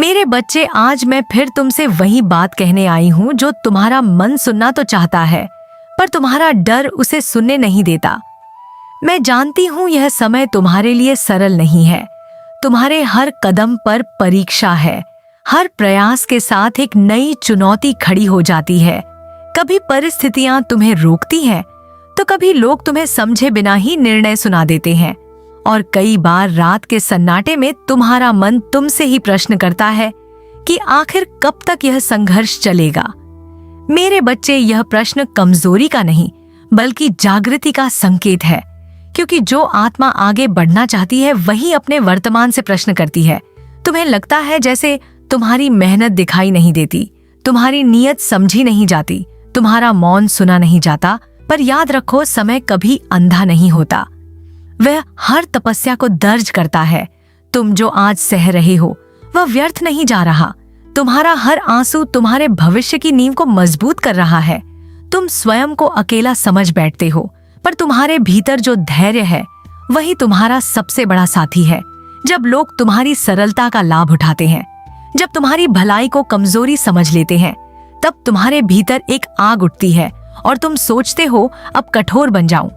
मेरे बच्चे, आज मैं फिर तुमसे वही बात कहने आई हूँ जो तुम्हारा मन सुनना तो चाहता है, पर तुम्हारा डर उसे सुनने नहीं देता। मैं जानती हूँ यह समय तुम्हारे लिए सरल नहीं है। तुम्हारे हर कदम पर परीक्षा है। हर प्रयास के साथ एक नई चुनौती खड़ी हो जाती है। कभी परिस्थितियां तुम्हें रोकती हैं, तो कभी लोग तुम्हें समझे बिना ही निर्णय सुना देते हैं, और कई बार रात के सन्नाटे में तुम्हारा मन तुमसे ही प्रश्न करता है कि आखिर कब तक यह संघर्ष चलेगा। मेरे बच्चे, यह प्रश्न कमजोरी का नहीं बल्कि जागृति का संकेत है, क्योंकि जो आत्मा आगे बढ़ना चाहती है वही अपने वर्तमान से प्रश्न करती है। तुम्हें लगता है जैसे तुम्हारी मेहनत दिखाई नहीं देती, तुम्हारी नीयत समझी नहीं जाती, तुम्हारा मौन सुना नहीं जाता, पर याद रखो, समय कभी अंधा नहीं होता। वह हर तपस्या को दर्ज करता है। तुम जो आज सह रहे हो वह व्यर्थ नहीं जा रहा। तुम्हारा हर आंसू तुम्हारे भविष्य की नींव को मजबूत कर रहा है। तुम स्वयं को अकेला समझ बैठते हो, पर तुम्हारे भीतर जो धैर्य है वही तुम्हारा सबसे बड़ा साथी है। जब लोग तुम्हारी सरलता का लाभ उठाते हैं, जब तुम्हारी भलाई को कमजोरी समझ लेते हैं, तब तुम्हारे भीतर एक आग उठती है और तुम सोचते हो अब कठोर बन जाऊं।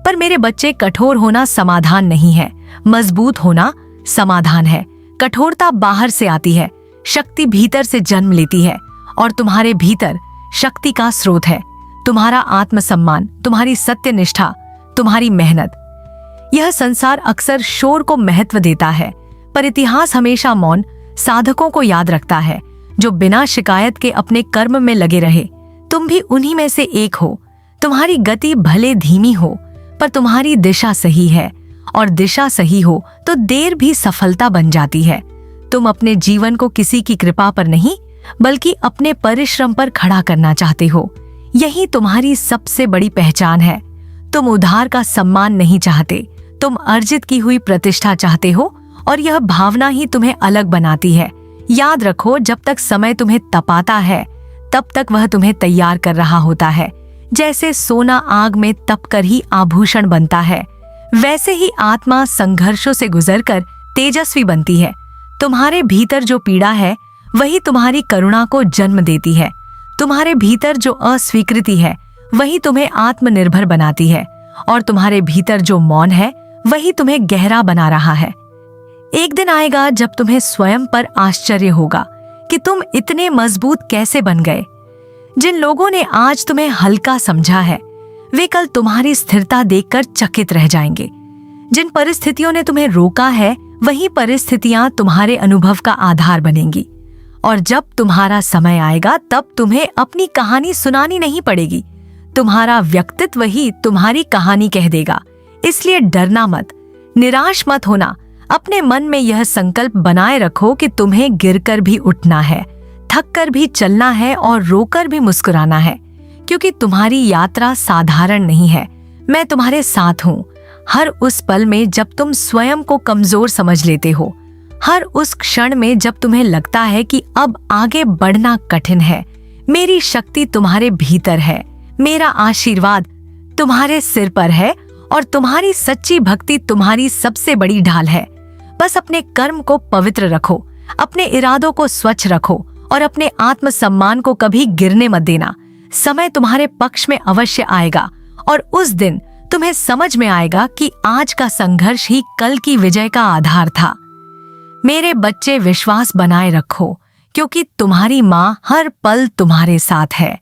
पर मेरे बच्चे, कठोर होना समाधान नहीं है, मजबूत होना समाधान है। कठोरता बाहर से आती है, शक्ति भीतर से जन्म लेती है, और तुम्हारे भीतर शक्ति का स्रोत है तुम्हारा आत्मसम्मान, तुम्हारी सत्यनिष्ठा, तुम्हारी मेहनत। यह संसार अक्सर शोर को महत्व देता है, पर इतिहास हमेशा मौन साधकों को याद रखता है, जो बिना शिकायत के अपने कर्म में लगे रहे। तुम भी उन्हीं में से एक हो। तुम्हारी गति भले धीमी हो, पर तुम्हारी दिशा सही है, और दिशा सही हो तो देर भी सफलता बन जाती है। तुम अपने जीवन को किसी की कृपा पर नहीं बल्कि अपने परिश्रम पर खड़ा करना चाहते हो। यही तुम्हारी सबसे बड़ी पहचान है। तुम उधार का सम्मान नहीं चाहते, तुम अर्जित की हुई प्रतिष्ठा चाहते हो, और यह भावना ही तुम्हें अलग बनाती है। याद रखो, जब तक समय तुम्हें तपाता है तब तक वह तुम्हें तैयार कर रहा होता है। जैसे सोना आग में तपकर ही आभूषण बनता है, वैसे ही आत्मा संघर्षों से गुजरकर तेजस्वी बनती है। तुम्हारे भीतर जो पीड़ा है वही तुम्हारी करुणा को जन्म देती है। तुम्हारे भीतर जो अस्वीकृति है वही तुम्हें आत्मनिर्भर बनाती है, और तुम्हारे भीतर जो मौन है वही तुम्हें गहरा बना रहा है। एक दिन आएगा जब तुम्हें स्वयं पर आश्चर्य होगा कि तुम इतने मजबूत कैसे बन गए। जिन लोगों ने आज तुम्हें हल्का समझा है, वे कल तुम्हारी स्थिरता देखकर चकित रह जाएंगे। जिन परिस्थितियों ने तुम्हें रोका है, वही परिस्थितियां तुम्हारे अनुभव का आधार बनेंगी। और जब तुम्हारा समय आएगा तब तुम्हें अपनी कहानी सुनानी नहीं पड़ेगी, तुम्हारा व्यक्तित्व ही तुम्हारी कहानी कह देगा। इसलिए डरना मत, निराश मत होना। अपने मन में यह संकल्प बनाए रखो कि तुम्हें गिरकर भी उठना है, थक कर भी चलना है, और रोकर भी मुस्कुराना है, क्योंकि तुम्हारी यात्रा साधारण नहीं है। मैं तुम्हारे साथ हूँ हर उस पल में जब तुम स्वयं को कमजोर समझ लेते हो, हर उस क्षण में जब तुम्हें लगता है कि अब आगे बढ़ना कठिन है। मेरी शक्ति तुम्हारे भीतर है, मेरा आशीर्वाद तुम्हारे सिर पर है, और तुम्हारी सच्ची भक्ति तुम्हारी सबसे बड़ी ढाल है। बस अपने कर्म को पवित्र रखो, अपने इरादों को स्वच्छ रखो, और अपने आत्मसम्मान को कभी गिरने मत देना। समय तुम्हारे पक्ष में अवश्य आएगा, और उस दिन तुम्हें समझ में आएगा कि आज का संघर्ष ही कल की विजय का आधार था। मेरे बच्चे, विश्वास बनाए रखो, क्योंकि तुम्हारी माँ हर पल तुम्हारे साथ है।